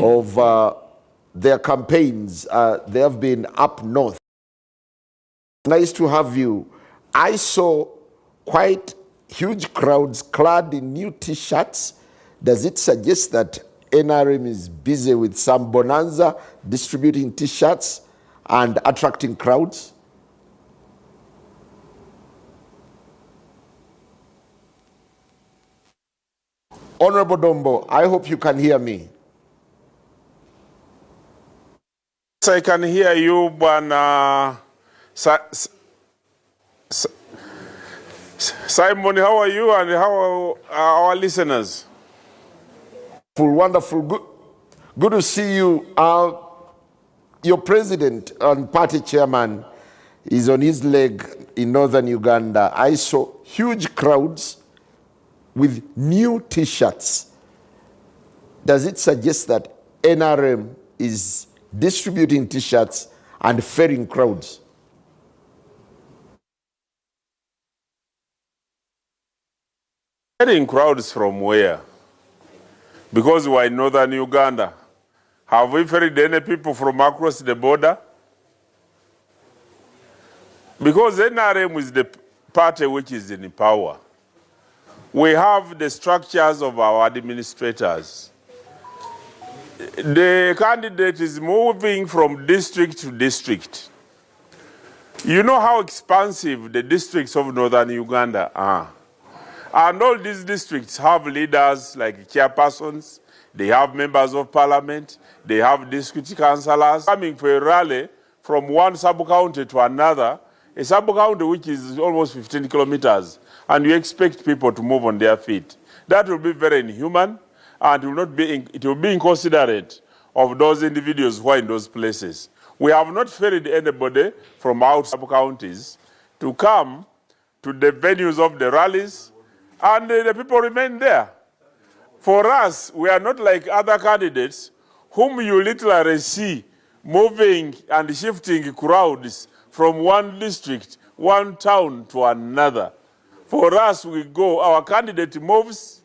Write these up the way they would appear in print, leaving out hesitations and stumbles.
of their campaigns. They have been up north. Nice to have you. I saw quite huge crowds clad in new T-shirts. Does it suggest that NRM is busy with some bonanza, distributing T-shirts and attracting crowds? Honorable Dombo, I hope you can hear me. Yes, I can hear you, Bwana Simon. How are you and how are our listeners? Wonderful, good to see you. Your president and party chairman is on his leg in northern Uganda. I saw huge crowds with new T-shirts. Does it suggest that NRM is distributing T-shirts and ferrying crowds? Ferrying crowds from where? Because we're in northern Uganda. Have we ferried any people from across the border? Because NRM is the party which is in power. We have the structures of our administrators. The candidate is moving from district to district. You know how expansive the districts of northern Uganda are. And all these districts have leaders like chairpersons, they have members of parliament, they have district councillors coming for a rally from one sub-county to another, a sub-county which is almost 15 kilometers, and you expect people to move on their feet. That will be very inhuman, and it will be inconsiderate of those individuals who are in those places. We have not ferried anybody from outside sub-counties to come to the venues of the rallies, and the people remain there. For us, we are not like other candidates whom you literally see moving and shifting crowds from one district, one town to another. For us, we go, our candidate moves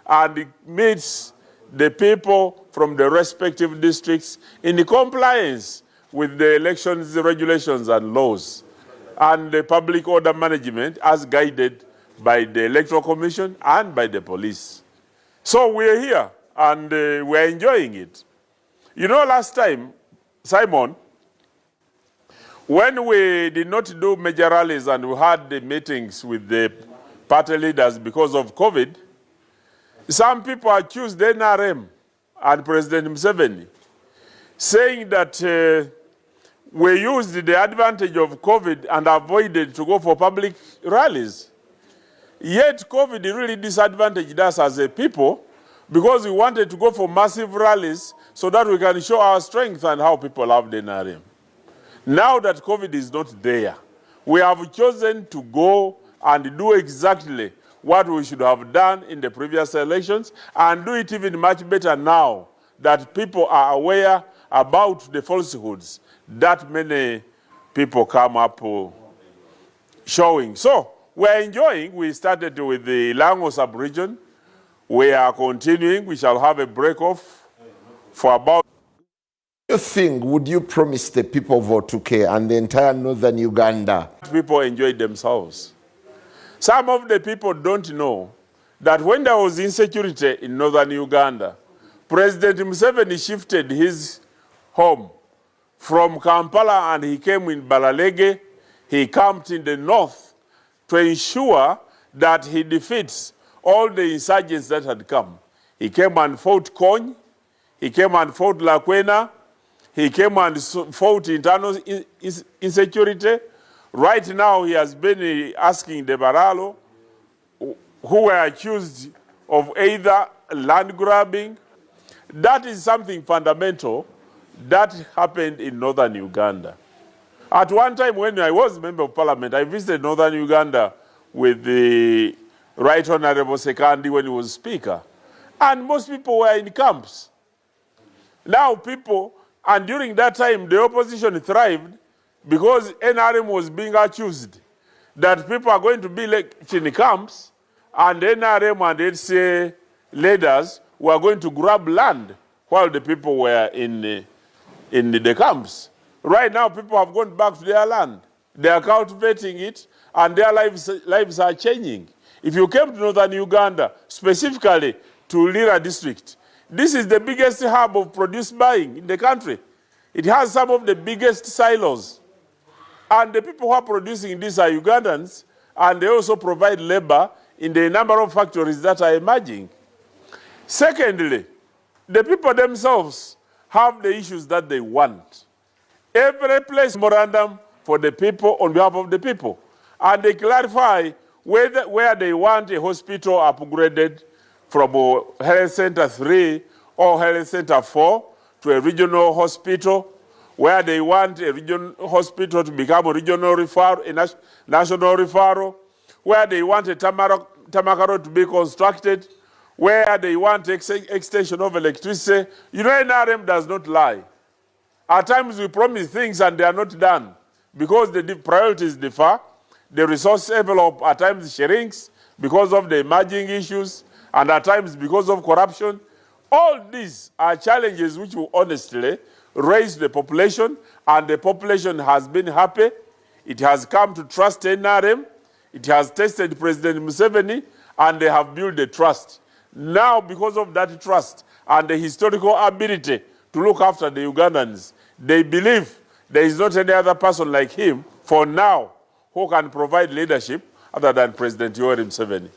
and meets the people from the respective districts in compliance with the elections regulations and laws and the public order management as guided by the Electoral Commission and by the police. So we're here and we're enjoying it. You know, last time, Simon, when we did not do major rallies and we had the meetings with the party leaders because of COVID, some people accused the NRM and President Museveni, saying that we used the advantage of COVID and avoided to go for public rallies. Yet COVID really disadvantaged us as a people because we wanted to go for massive rallies so that we can show our strength and how people love the NRM. Now that COVID is not there, we have chosen to go and do exactly what we should have done in the previous elections and do it even much better now that people are aware about the falsehoods that many people come up showing. So we're enjoying. We started with the Lango sub-region. We are continuing. We shall have a break-off for about... What do you think would you promise the people of 𝐓𝐇𝐄 and the entire northern Uganda? People enjoy themselves. Some of the people don't know that when there was insecurity in northern Uganda, President Museveni shifted his home from Kampala and he came in Balalege. He camped in the north to ensure that he defeats all the insurgents that had come. He came and fought Kony, he came and fought Lakwena, he came and fought internal insecurity. Right now he has been asking the Baralo, who were accused of either land grabbing. That is something fundamental that happened in northern Uganda. At one time when I was member of parliament, I visited northern Uganda with the Right Honorable Sekandi when he was speaker. And most people were in camps. Now people, and during that time the opposition thrived because NRM was being accused that people are going to be like in camps and NRM and HCA leaders were going to grab land while the people were in the camps. Right now, people have gone back to their land. They are cultivating it, and their lives are changing. If you came to northern Uganda, specifically to Lira district, this is the biggest hub of produce buying in the country. It has some of the biggest silos. And the people who are producing this are Ugandans, and they also provide labor in the number of factories that are emerging. Secondly, the people themselves have the issues that they want. Every place memorandum for the people on behalf of the people. And they clarify where they want a hospital upgraded from Health Center 3 or Health Center 4 to a regional hospital, where they want a regional hospital to become a regional referral, a national referral, where they want a Tamakaro to be constructed, where they want extension of electricity. You know, NRM does not lie. At times we promise things and they are not done because the priorities differ. The resource envelope at times shrinks because of the emerging issues and at times because of corruption. All these are challenges which will honestly raise the population, and the population has been happy. It has come to trust NRM. It has tested President Museveni, and they have built a trust. Now, because of that trust and the historical ability to look after the Ugandans, they believe there is not any other person like him, for now, who can provide leadership other than President Yoweri Museveni.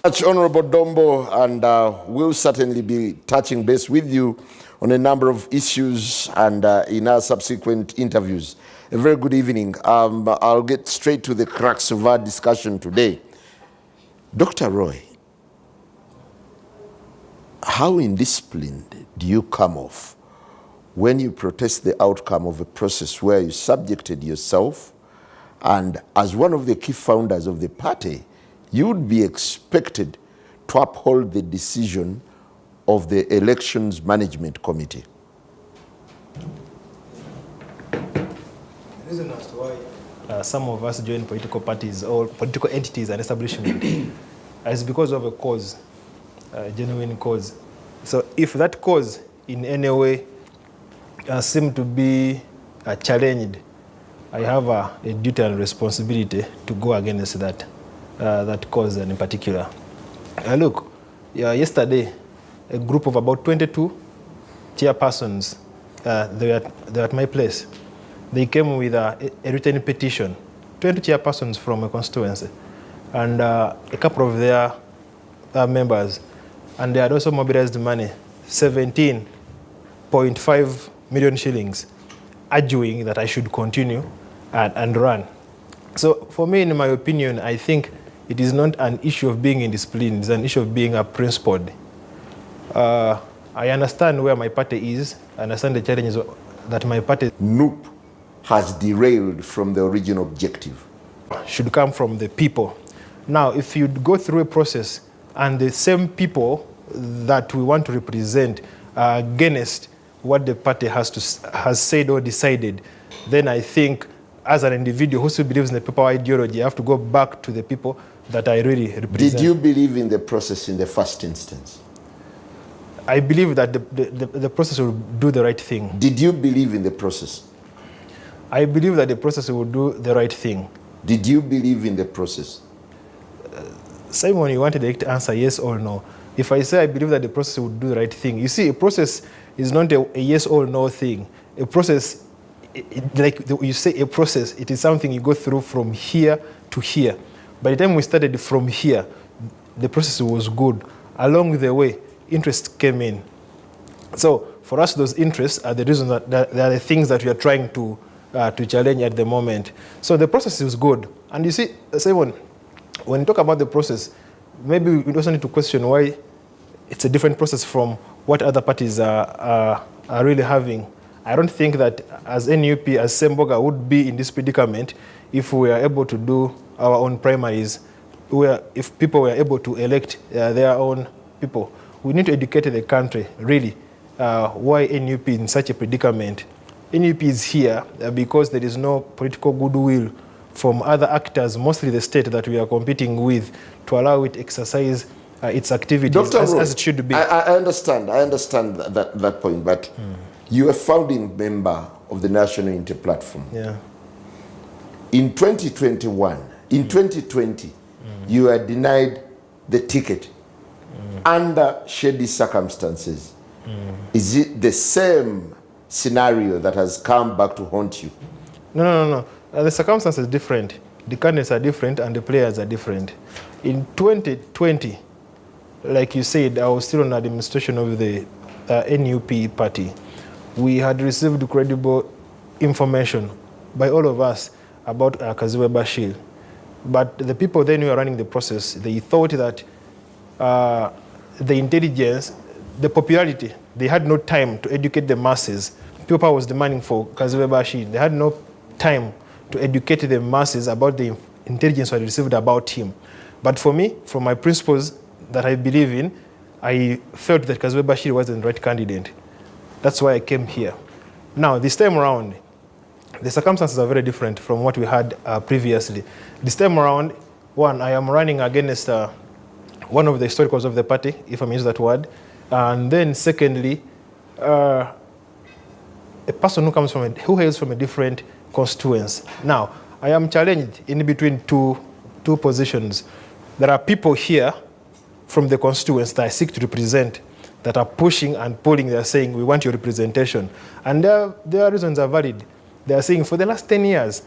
Much Honorable Dombo, and we'll certainly be touching base with you on a number of issues and in our subsequent interviews. A very good evening. I'll get straight to the crux of our discussion today. Dr. Roy, how indisciplined do you come off when you protest the outcome of a process where you subjected yourself, and as one of the key founders of the party, you would be expected to uphold the decision of the Elections Management Committee? The reason as to why some of us join political parties or political entities and establishment is because of a cause, a genuine cause. So if that cause in any way seems to be challenged, I have a duty and responsibility to go against that cause in particular. Look, yesterday, a group of about 22 chairpersons, they were at my place. They came with a written petition, 20 chairpersons from a constituency, and a couple of their members. And they had also mobilized money, 17.5 million shillings, arguing that I should continue and run. So for me, in my opinion, I think it is not an issue of being indisciplined, it's an issue of being principled. I understand where my party is, I understand the challenges that my party NUP has derailed from the original objective. Should come from the people. Now, if you go through a process and the same people that we want to represent are against what the party has said or decided, then I think as an individual who still believes in the people ideology, I have to go back to the people that I really represent. Did you believe in the process in the first instance? I believe that the process will do the right thing. Did you believe in the process? I believe that the process will do the right thing. Did you believe in the process? Simon, you wanted to answer yes or no. If I say I believe that the process will do the right thing, you see, a process is not a yes or no thing. A process, like you say a process, it is something you go through from here to here. By the time we started from here, the process was good. Along the way, interest came in. So for us, those interests are the reason that they are the things that we are trying to challenge at the moment. So the process is good. And you see, Simon, when you talk about the process, maybe we also need to question why it's a different process from what other parties are really having. I don't think that as NUP, as Semboga would be in this predicament if we are able to do our own primaries, if people were able to elect their own people. We need to educate the country, really, why NUP is in such a predicament. NUP is here because there is no political goodwill from other actors, mostly the state that we are competing with, to allow it to exercise its activities as it should be. I understand that point, but you are a founding member of the National Unity Platform. Yeah. In 2021, in 2020, you are denied the ticket under shady circumstances. Is it the same scenario that has come back to haunt you? No. The circumstances are different. The candidates are different and the players are different. In 2020, like you said, I was still on administration of the NUP party. We had received credible information by all of us about 𝐾𝐨𝐧𝐭. But the people then who were running the process, they thought that the intelligence, the popularity, they had no time to educate the masses. People was demanding for 𝐾𝐨𝐧𝐭. They had no time to educate the masses about the intelligence I received about him. But for me, from my principles that I believe in, I felt that 𝐾𝐨𝐧𝐭 wasn't the right candidate. That's why I came here. Now, this time around, the circumstances are very different from what we had previously. This time around, one, I am running against one of the historicals of the party, if I may use that word. And then secondly, a person who hails from a different constituency. Now, I am challenged in between two positions. There are people here from the constituency that I seek to represent that are pushing and pulling. They are saying, we want your representation. And their reasons are valid. They are saying, for the last 10 years,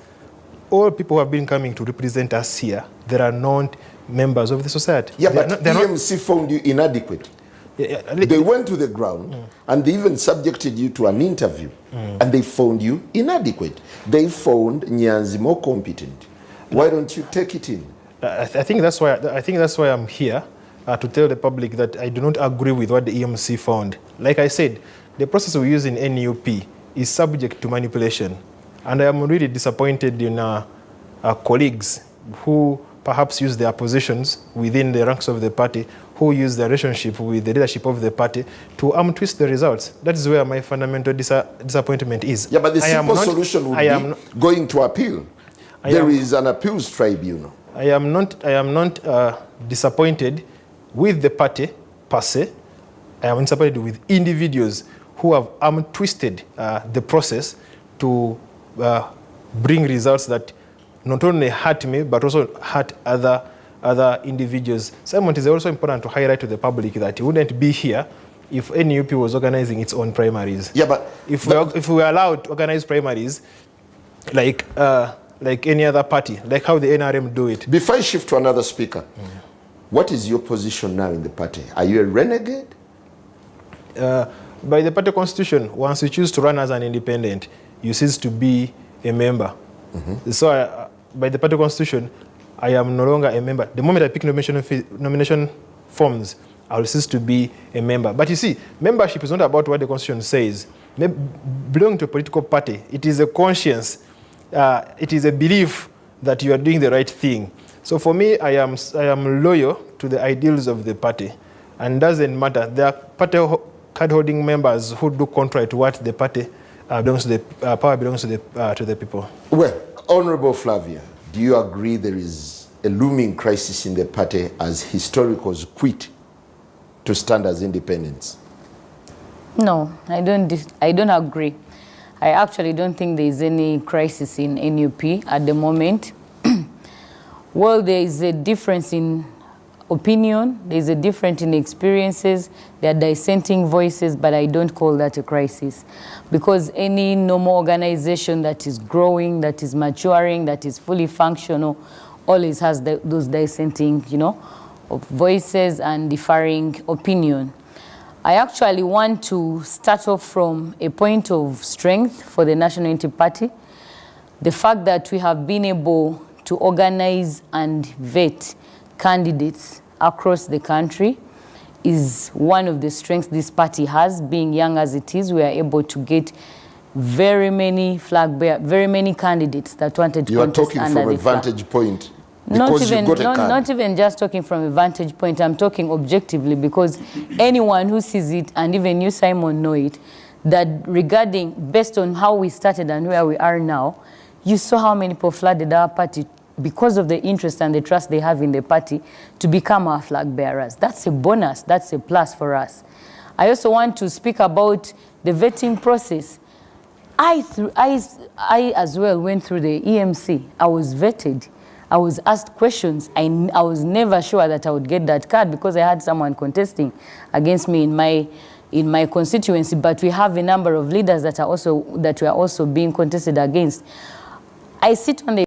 all people who have been coming to represent us here, they are not members of the society. Yeah, but EMC found you inadequate. They went to the ground and they even subjected you to an interview and they found you inadequate. They found Nyanzi more competent. Why don't you take it in? I think that's why I'm here, to tell the public that I do not agree with what the EMC found. Like I said, the process we use in NUP is subject to manipulation. And I am really disappointed in our colleagues who perhaps use their positions within the ranks of the party, who use their relationship with the leadership of the party to twist the results. That is where my fundamental disappointment is. Yeah, but the simple solution would be going to appeal. There is an appeals tribunal. I am not disappointed with the party per se. I am disappointed with individuals who have twisted the process to bring results that not only hurt me, but also hurt other individuals. Simon, it is also important to highlight to the public that it wouldn't be here if NUP was organizing its own primaries. Yeah, but if we were allowed to organize primaries like any other party, like how the NRM do it. Before I shift to another speaker, what is your position now in the party? Are you a renegade? By the party constitution, once you choose to run as an independent, you cease to be a member. So by the party constitution, I am no longer a member. The moment I pick nomination forms, I will cease to be a member. But you see, membership is not about what the constitution says. Belonging to a political party, it is a conscience. It is a belief that you are doing the right thing. So for me, I am loyal to the ideals of the party. And doesn't matter. There are party card-holding members who do contrary to what the party belongs to. The power belongs to the people. Well, Honorable Flavia, do you agree there is a looming crisis in the party as historicals quit to stand as independents? No, I don't agree. I actually don't think there is any crisis in NUP at the moment. Well, there is a difference in opinion, there is a difference in experiences, there are dissenting voices, but I don't call that a crisis. Because any normal organization that is growing, that is maturing, that is fully functional, always has those dissenting, voices and differing opinion. I actually want to start off from a point of strength for the National Unity Party. The fact that we have been able to organize and vet candidates across the country is one of the strengths this party has. Being young as it is, we are able to get very many very many candidates that wanted to contest under the flag. You are talking from a vantage point. Not even just talking from a vantage point. I'm talking objectively because anyone who sees it, and even you, Simon, know it, that based on how we started and where we are now, you saw how many people flooded our party because of the interest and the trust they have in the party, to become our flag bearers. That's a bonus, that's a plus for us. I also want to speak about the vetting process. I as well went through the EMC. I was vetted. I was asked questions. I was never sure that I would get that card because I had someone contesting against me in my constituency, but we have a number of leaders that were also being contested against. I sit on the